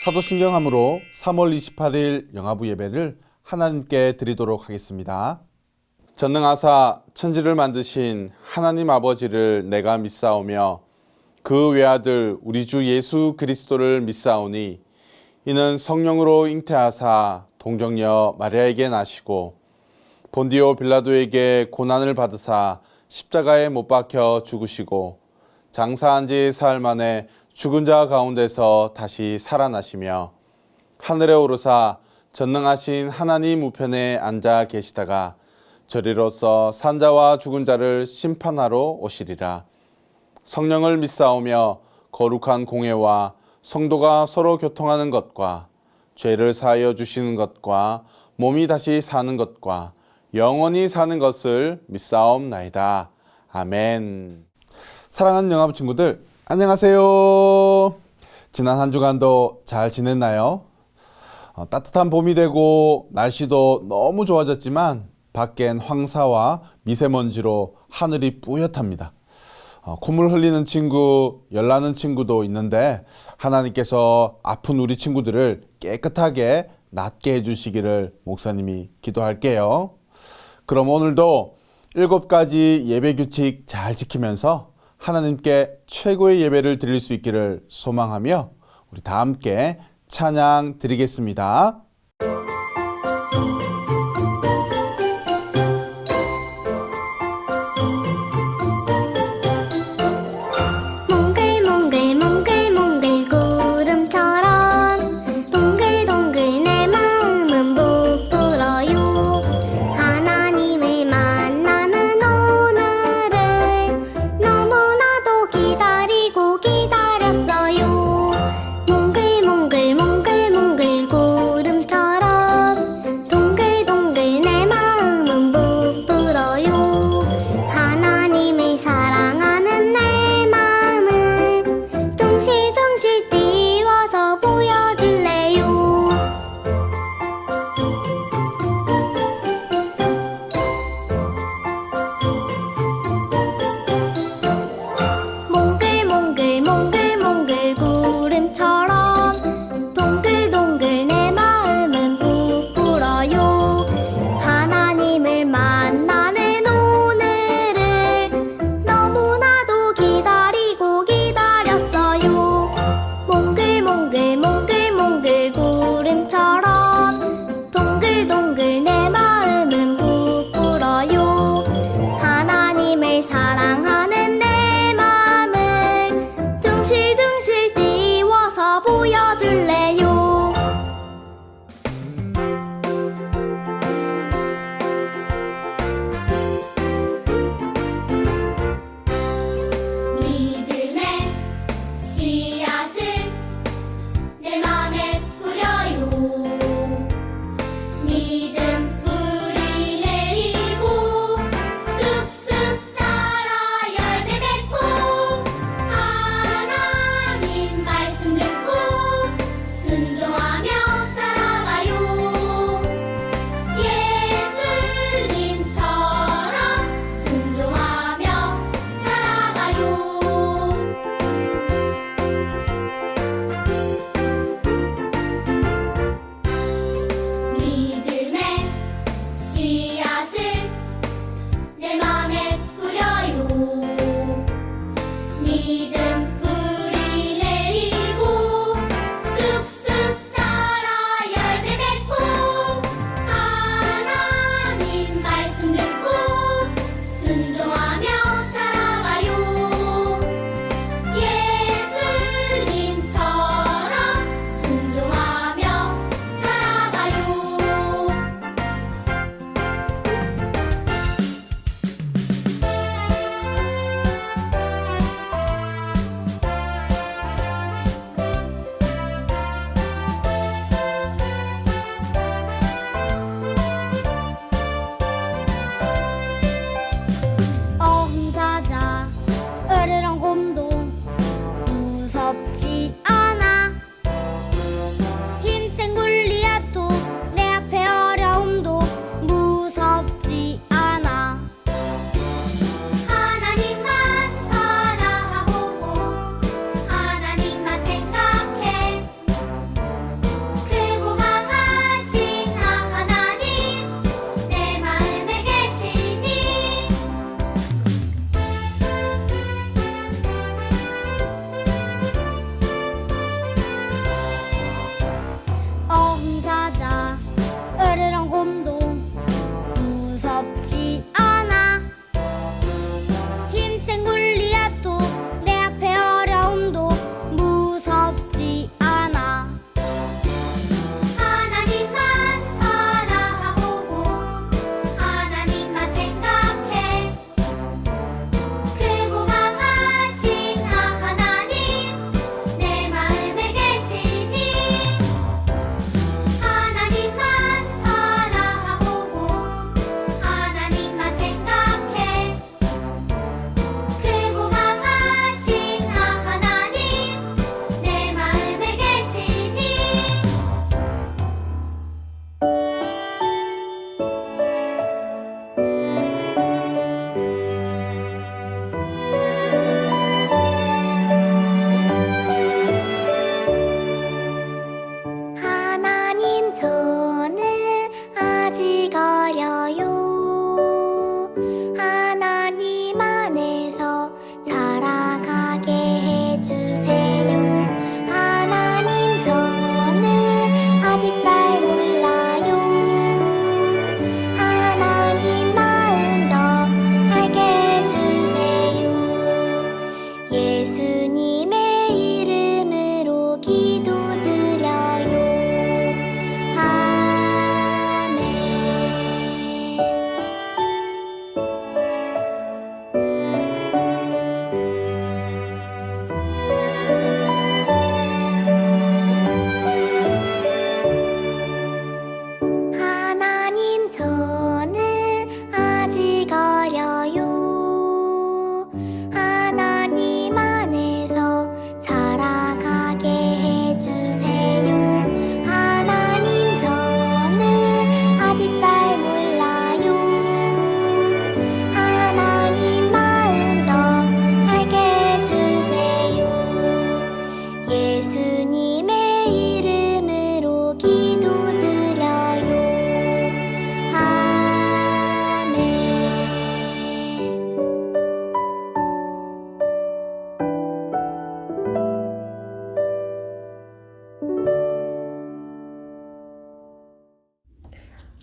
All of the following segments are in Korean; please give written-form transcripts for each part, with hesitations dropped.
사도신경함으로 3월 28일 영화부 예배를 하나님께 드리도록 하겠습니다. 전능하사 천지를 만드신 하나님 아버지를 내가 믿사오며 그 외아들 우리 주 예수 그리스도를 믿사오니 이는 성령으로 잉태하사 동정녀 마리아에게 나시고 본디오 빌라도에게 고난을 받으사 십자가에 못 박혀 죽으시고 장사한 지 사흘 만에 죽은 자 가운데서 다시 살아나시며 하늘에 오르사 전능하신 하나님 우편에 앉아 계시다가 저리로서 산자와 죽은 자를 심판하러 오시리라. 성령을 믿사오며 거룩한 공회와 성도가 서로 교통하는 것과 죄를 사하여 주시는 것과 몸이 다시 사는 것과 영원히 사는 것을 믿사옵나이다. 아멘. 사랑하는 영화부 친구들, 안녕하세요. 지난 한 주간도 잘 지냈나요? 따뜻한 봄이 되고 날씨도 너무 좋아졌지만 밖엔 황사와 미세먼지로 하늘이 뿌옇답니다. 콧물 흘리는 친구, 열나는 친구도 있는데 하나님께서 아픈 우리 친구들을 깨끗하게 낫게 해주시기를 목사님이 기도할게요. 그럼 오늘도 7가지 예배 규칙 잘 지키면서 하나님께 최고의 예배를 드릴 수 있기를 소망하며 우리 다 함께 찬양 드리겠습니다. 몽글몽글 구름처럼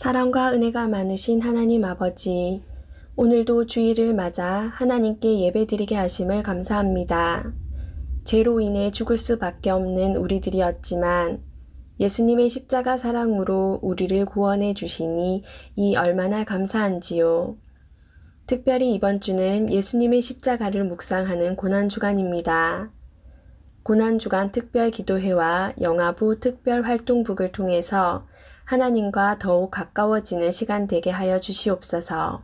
사랑과 은혜가 많으신 하나님 아버지, 오늘도 주일을 맞아 하나님께 예배드리게 하심을 감사합니다. 죄로 인해 죽을 수밖에 없는 우리들이었지만 예수님의 십자가 사랑으로 우리를 구원해 주시니 이 얼마나 감사한지요. 특별히 이번 주는 예수님의 십자가를 묵상하는 고난주간입니다. 고난주간 특별기도회와 영아부 특별활동북을 통해서 하나님과 더욱 가까워지는 시간 되게 하여 주시옵소서.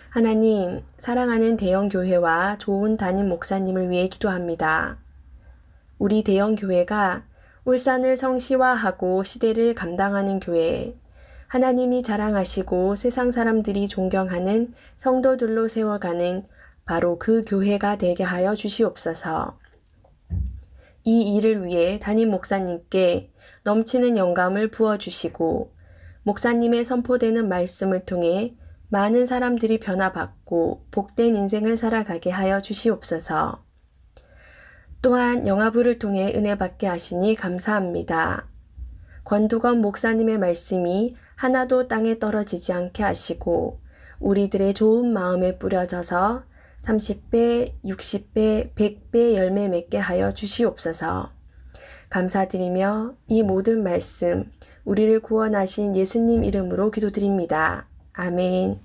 하나님, 사랑하는 대형교회와 좋은 담임 목사님을 위해 기도합니다. 우리 대형교회가 울산을 성시화하고 시대를 감당하는 교회, 하나님이 자랑하시고 세상 사람들이 존경하는 성도들로 세워가는 바로 그 교회가 되게 하여 주시옵소서. 이 일을 위해 담임 목사님께 넘치는 영감을 부어주시고 목사님의 선포되는 말씀을 통해 많은 사람들이 변화받고 복된 인생을 살아가게 하여 주시옵소서. 또한 영아부를 통해 은혜 받게 하시니 감사합니다. 권두건 목사님의 말씀이 하나도 땅에 떨어지지 않게 하시고 우리들의 좋은 마음에 뿌려져서 30배, 60배, 100배 열매 맺게 하여 주시옵소서. 감사드리며 이 모든 말씀 우리를 구원하신 예수님 이름으로 기도드립니다. 아멘.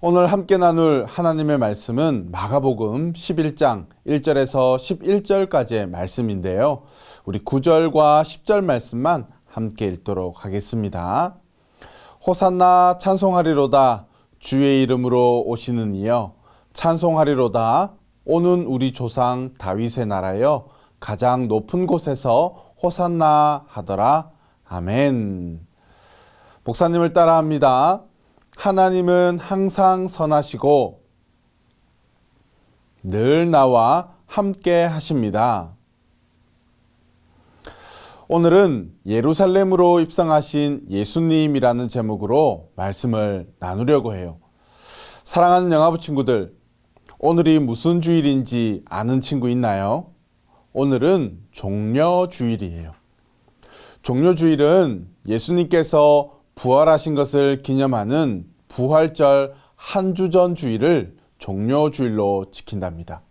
오늘 함께 나눌 하나님의 말씀은 마가복음 11장 1절에서 11절까지의 말씀인데요. 우리 9절과 10절 말씀만 함께 읽도록 하겠습니다. 호산나 찬송하리로다 주의 이름으로 오시는 이여 찬송하리로다 오는 우리 조상 다윗의 나라여 가장 높은 곳에서 호산나 하더라. 아멘. 목사님을 따라합니다. 하나님은 항상 선하시고 늘 나와 함께 하십니다. 오늘은 예루살렘으로 입성하신 예수님이라는 제목으로 말씀을 나누려고 해요. 사랑하는 영아부 친구들, 오늘이 무슨 주일인지 아는 친구 있나요? 오늘은 종려주일이에요. 종려주일은 예수님께서 부활하신 것을 기념하는 부활절 한 주 전 주일을 종려주일로 지킨답니다.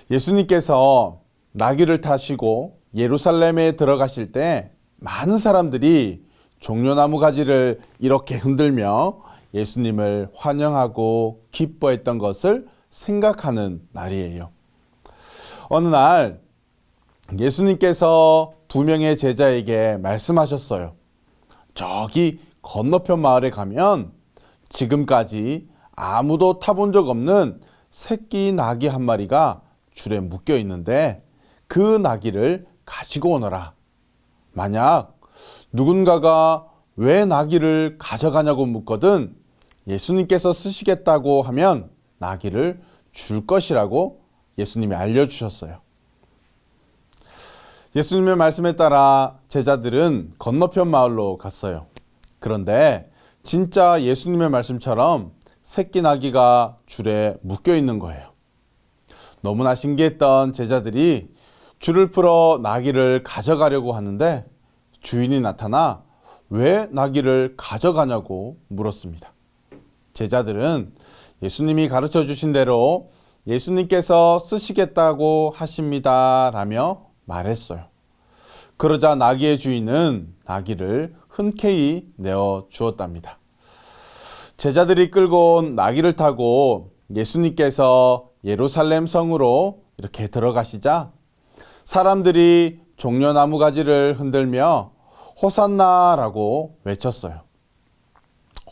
예수님께서 나귀를 타시고 예루살렘에 들어가실 때 많은 사람들이 종려나무 가지를 이렇게 흔들며 예수님을 환영하고 기뻐했던 것을 생각하는 날이에요. 어느 날 예수님께서 2명의 제자에게 말씀하셨어요. 저기 건너편 마을에 가면 지금까지 아무도 타본 적 없는 새끼 나귀 한 마리가 줄에 묶여 있는데 그 나귀를 가지고 오너라. 만약 누군가가 왜 나귀를 가져가냐고 묻거든 예수님께서 쓰시겠다고 하면 나귀를 줄 것이라고 예수님이 알려주셨어요. 예수님의 말씀에 따라 제자들은 건너편 마을로 갔어요. 그런데 진짜 예수님의 말씀처럼 새끼 나귀가 줄에 묶여 있는 거예요. 너무나 신기했던 제자들이 줄을 풀어 나귀를 가져가려고 하는데 주인이 나타나 왜 나귀를 가져가냐고 물었습니다. 제자들은 예수님이 가르쳐 주신 대로 예수님께서 쓰시겠다고 하십니다 라며 말했어요. 그러자 나귀의 주인은 나귀를 흔쾌히 내어 주었답니다. 제자들이 끌고 온 나귀를 타고 예수님께서 예루살렘 성으로 이렇게 들어가시자 사람들이 종려나무 가지를 흔들며 호산나라고 외쳤어요.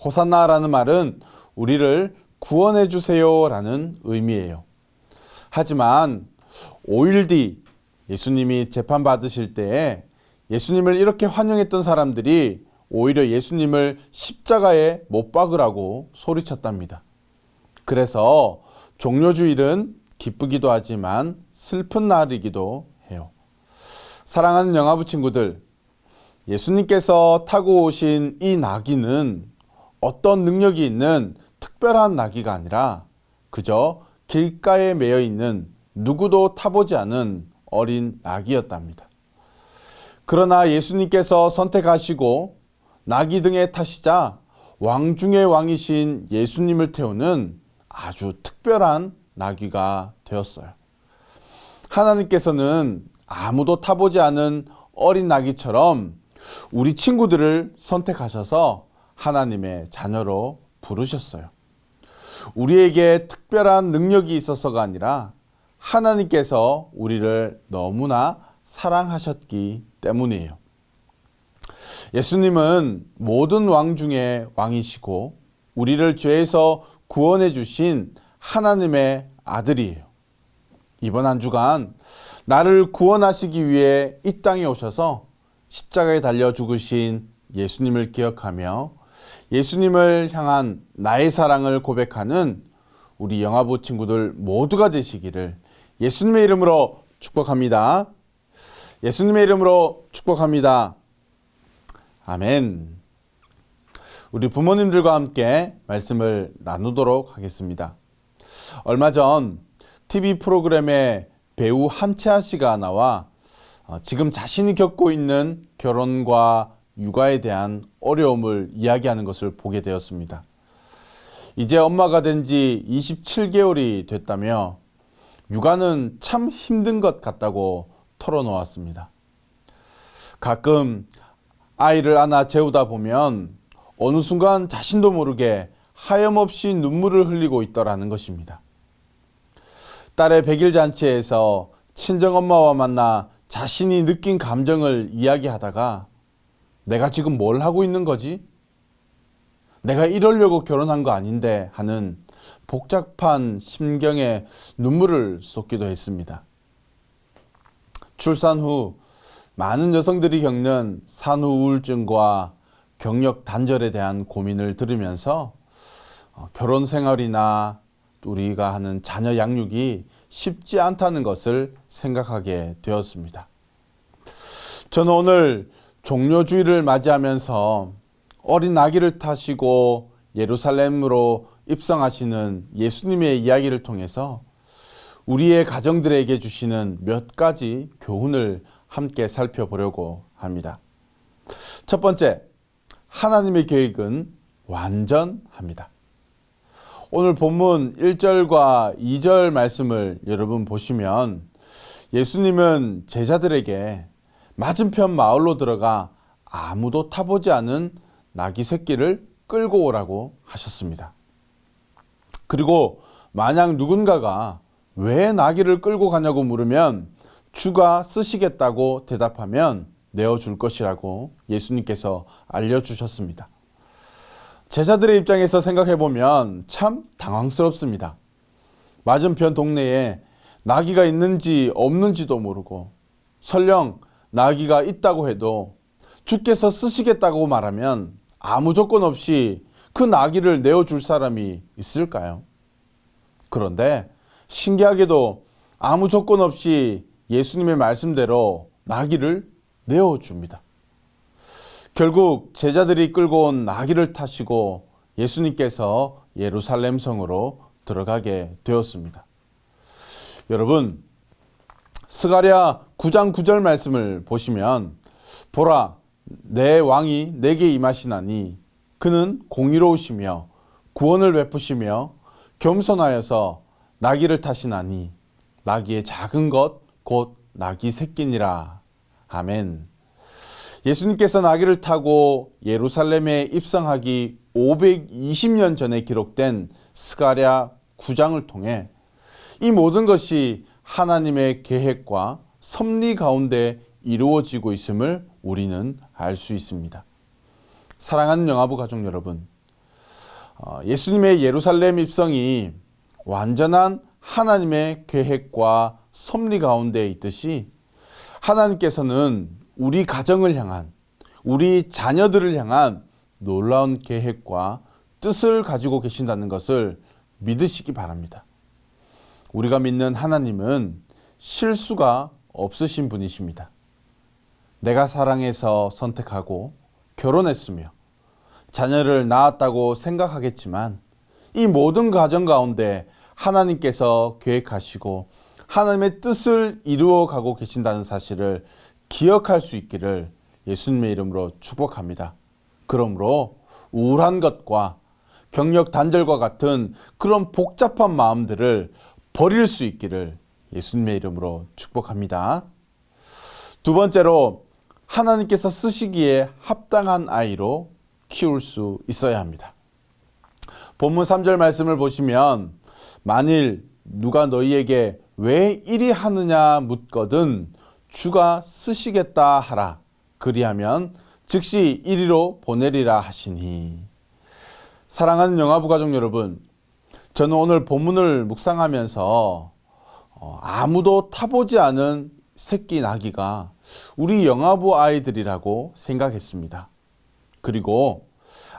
호산나라는 말은 우리를 구원해 주세요 라는 의미예요. 하지만 5일 뒤 예수님이 재판받으실 때에 예수님을 이렇게 환영했던 사람들이 오히려 예수님을 십자가에 못 박으라고 소리쳤답니다. 그래서 종려주일은 기쁘기도 하지만 슬픈 날이기도 해요. 사랑하는 영아부 친구들, 예수님께서 타고 오신 이 나귀는 어떤 능력이 있는 특별한 나귀가 아니라 그저 길가에 매여 있는 누구도 타보지 않은 어린 나귀였답니다. 그러나 예수님께서 선택하시고 나귀 등에 타시자 왕 중의 왕이신 예수님을 태우는 아주 특별한 나귀가 되었어요. 하나님께서는 아무도 타보지 않은 어린 나귀처럼 우리 친구들을 선택하셔서 하나님의 자녀로 부르셨어요. 우리에게 특별한 능력이 있어서가 아니라 하나님께서 우리를 너무나 사랑하셨기 때문이에요. 예수님은 모든 왕 중에 왕이시고 우리를 죄에서 구원해 주신 하나님의 아들이에요. 이번 한 주간 나를 구원하시기 위해 이 땅에 오셔서 십자가에 달려 죽으신 예수님을 기억하며 예수님을 향한 나의 사랑을 고백하는 우리 영화부 친구들 모두가 되시기를 예수님의 이름으로 축복합니다. 예수님의 이름으로 축복합니다. 아멘. 우리 부모님들과 함께 말씀을 나누도록 하겠습니다. 얼마 전 TV 프로그램에 배우 한채아 씨가 나와 지금 자신이 겪고 있는 결혼과 육아에 대한 어려움을 이야기하는 것을 보게 되었습니다. 이제 엄마가 된 지 27개월이 됐다며 육아는 참 힘든 것 같다고 털어놓았습니다. 가끔 아이를 안아 재우다 보면 어느 순간 자신도 모르게 하염없이 눈물을 흘리고 있더라는 것입니다. 딸의 100일 잔치에서 친정엄마와 만나 자신이 느낀 감정을 이야기하다가 내가 지금 뭘 하고 있는 거지? 내가 이러려고 결혼한 거 아닌데 하는 복잡한 심경에 눈물을 쏟기도 했습니다. 출산 후 많은 여성들이 겪는 산후 우울증과 경력 단절에 대한 고민을 들으면서 결혼 생활이나 우리가 하는 자녀 양육이 쉽지 않다는 것을 생각하게 되었습니다. 저는 오늘 종료주일을 맞이하면서 어린 아기를 타시고 예루살렘으로 입성하시는 예수님의 이야기를 통해서 우리의 가정들에게 주시는 몇 가지 교훈을 함께 살펴보려고 합니다. 첫 번째, 하나님의 계획은 완전합니다. 오늘 본문 1절과 2절 말씀을 여러분 보시면 예수님은 제자들에게 맞은편 마을로 들어가 아무도 타보지 않은 나귀 새끼를 끌고 오라고 하셨습니다. 그리고 만약 누군가가 왜 나귀를 끌고 가냐고 물으면 주가 쓰시겠다고 대답하면 내어줄 것이라고 예수님께서 알려주셨습니다. 제자들의 입장에서 생각해보면 참 당황스럽습니다. 맞은편 동네에 나귀가 있는지 없는지도 모르고 설령 나귀가 있다고 해도 주께서 쓰시겠다고 말하면 아무 조건 없이 그 나귀를 내어줄 사람이 있을까요? 그런데 신기하게도 아무 조건 없이 예수님의 말씀대로 나귀를 내어줍니다. 결국 제자들이 끌고 온 나귀를 타시고 예수님께서 예루살렘 성으로 들어가게 되었습니다. 여러분, 스가랴 9장 9절 말씀을 보시면 보라, 내 왕이 내게 임하시나니 그는 공의로우시며 구원을 베푸시며 겸손하여서 나귀를 타시나니 나귀의 작은 것 곧 나귀 새끼니라. 아멘. 예수님께서 나귀를 타고 예루살렘에 입성하기 520년 전에 기록된 스가랴 9장을 통해 이 모든 것이 하나님의 계획과 섭리 가운데 이루어지고 있음을 우리는 알 수 있습니다. 사랑하는 영화부 가족 여러분, 예수님의 예루살렘 입성이 완전한 하나님의 계획과 섭리 가운데 있듯이 하나님께서는 우리 가정을 향한, 우리 자녀들을 향한 놀라운 계획과 뜻을 가지고 계신다는 것을 믿으시기 바랍니다. 우리가 믿는 하나님은 실수가 없으신 분이십니다. 내가 사랑해서 선택하고 결혼했으며 자녀를 낳았다고 생각하겠지만 이 모든 가정 가운데 하나님께서 계획하시고 하나님의 뜻을 이루어가고 계신다는 사실을 기억할 수 있기를 예수님의 이름으로 축복합니다. 그러므로 우울한 것과 경력 단절과 같은 그런 복잡한 마음들을 버릴 수 있기를 예수님의 이름으로 축복합니다. 두 번째로 하나님께서 쓰시기에 합당한 아이로 키울 수 있어야 합니다. 본문 3절 말씀을 보시면 만일 누가 너희에게 왜 이리 하느냐 묻거든 주가 쓰시겠다 하라. 그리하면 즉시 이리로 보내리라 하시니. 사랑하는 영아부 가족 여러분, 저는 오늘 본문을 묵상하면서 아무도 타보지 않은 새끼 나귀가 우리 영아부 아이들이라고 생각했습니다. 그리고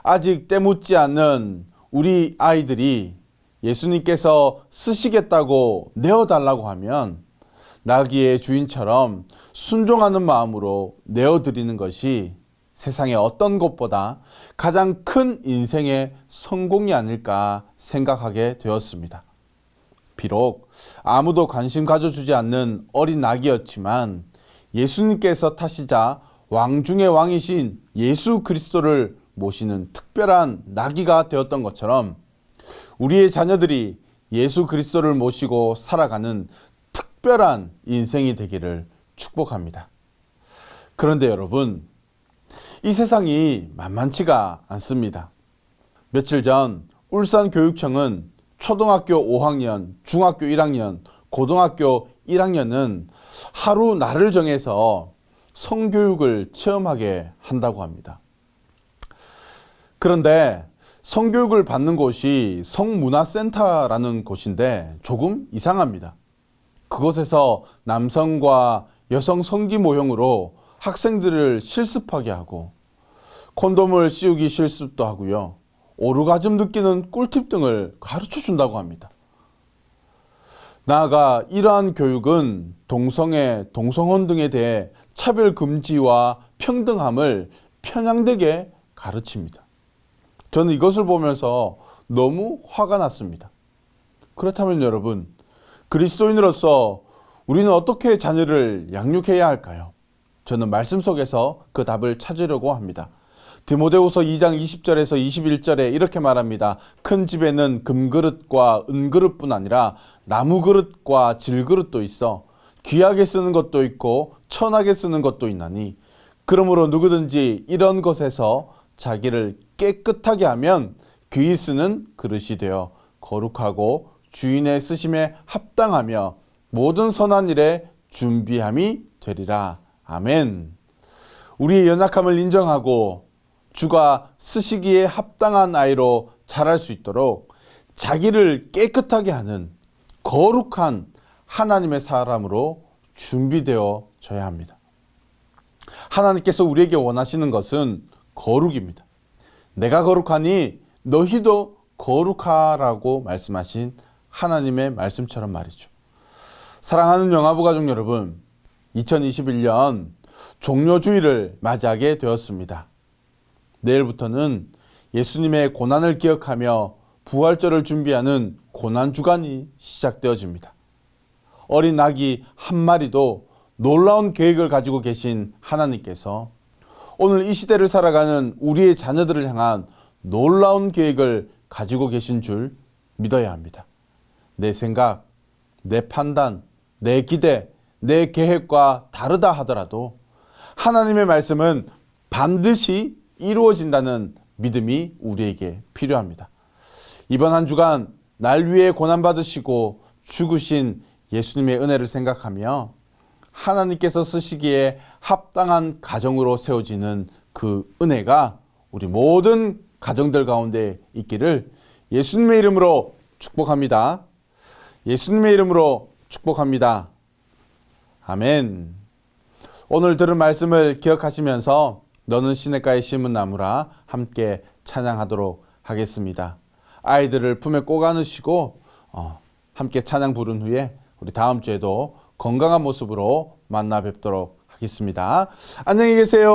아직 때묻지 않는 우리 아이들이 예수님께서 쓰시겠다고 내어달라고 하면 나귀의 주인처럼 순종하는 마음으로 내어드리는 것이 세상의 어떤 것보다 가장 큰 인생의 성공이 아닐까 생각하게 되었습니다. 비록 아무도 관심 가져주지 않는 어린 나귀였지만 예수님께서 타시자 왕 중의 왕이신 예수 그리스도를 모시는 특별한 나귀가 되었던 것처럼 우리의 자녀들이 예수 그리스도를 모시고 살아가는 특별한 인생이 되기를 축복합니다. 그런데 여러분, 이 세상이 만만치가 않습니다. 며칠 전 울산교육청은 초등학교 5학년, 중학교 1학년, 고등학교 1학년은 하루 날을 정해서 성교육을 체험하게 한다고 합니다. 그런데 성교육을 받는 곳이 성문화센터라는 곳인데 조금 이상합니다. 그곳에서 남성과 여성 성기 모형으로 학생들을 실습하게 하고 콘돔을 씌우기 실습도 하고요. 오르가즘 느끼는 꿀팁 등을 가르쳐 준다고 합니다. 나아가 이러한 교육은 동성애, 동성혼 등에 대해 차별 금지와 평등함을 편향되게 가르칩니다. 저는 이것을 보면서 너무 화가 났습니다. 그렇다면 여러분, 그리스도인으로서 우리는 어떻게 자녀를 양육해야 할까요? 저는 말씀 속에서 그 답을 찾으려고 합니다. 디모데후서 2장 20절에서 21절에 이렇게 말합니다. 큰 집에는 금그릇과 은그릇뿐 아니라 나무그릇과 질그릇도 있어 귀하게 쓰는 것도 있고 천하게 쓰는 것도 있나니 그러므로 누구든지 이런 것에서 자기를 깨끗하게 하면 귀히 쓰는 그릇이 되어 거룩하고 주인의 쓰심에 합당하며 모든 선한 일에 준비함이 되리라. 아멘. 우리의 연약함을 인정하고 주가 쓰시기에 합당한 아이로 자랄 수 있도록 자기를 깨끗하게 하는 거룩한 하나님의 사람으로 준비되어져야 합니다. 하나님께서 우리에게 원하시는 것은 거룩입니다. 내가 거룩하니 너희도 거룩하라고 말씀하신 하나님의 말씀처럼 말이죠. 사랑하는 영아부 가족 여러분, 2021년 종료주일을 맞이하게 되었습니다. 내일부터는 예수님의 고난을 기억하며 부활절을 준비하는 고난주간이 시작되어집니다. 어린 나귀 한 마리도 놀라운 계획을 가지고 계신 하나님께서 오늘 이 시대를 살아가는 우리의 자녀들을 향한 놀라운 계획을 가지고 계신 줄 믿어야 합니다. 내 생각, 내 판단, 내 기대, 내 계획과 다르다 하더라도 하나님의 말씀은 반드시 이루어진다는 믿음이 우리에게 필요합니다. 이번 한 주간 날 위해 고난받으시고 죽으신 예수님의 은혜를 생각하며 하나님께서 쓰시기에 합당한 가정으로 세워지는 그 은혜가 우리 모든 가정들 가운데 있기를 예수님의 이름으로 축복합니다. 예수님의 이름으로 축복합니다. 아멘. 오늘 들은 말씀을 기억하시면서 너는 시냇가에 심은 나무라 함께 찬양하도록 하겠습니다. 아이들을 품에 꼭 안으시고 함께 찬양 부른 후에 우리 다음 주에도 건강한 모습으로 만나 뵙도록 하겠습니다. 안녕히 계세요.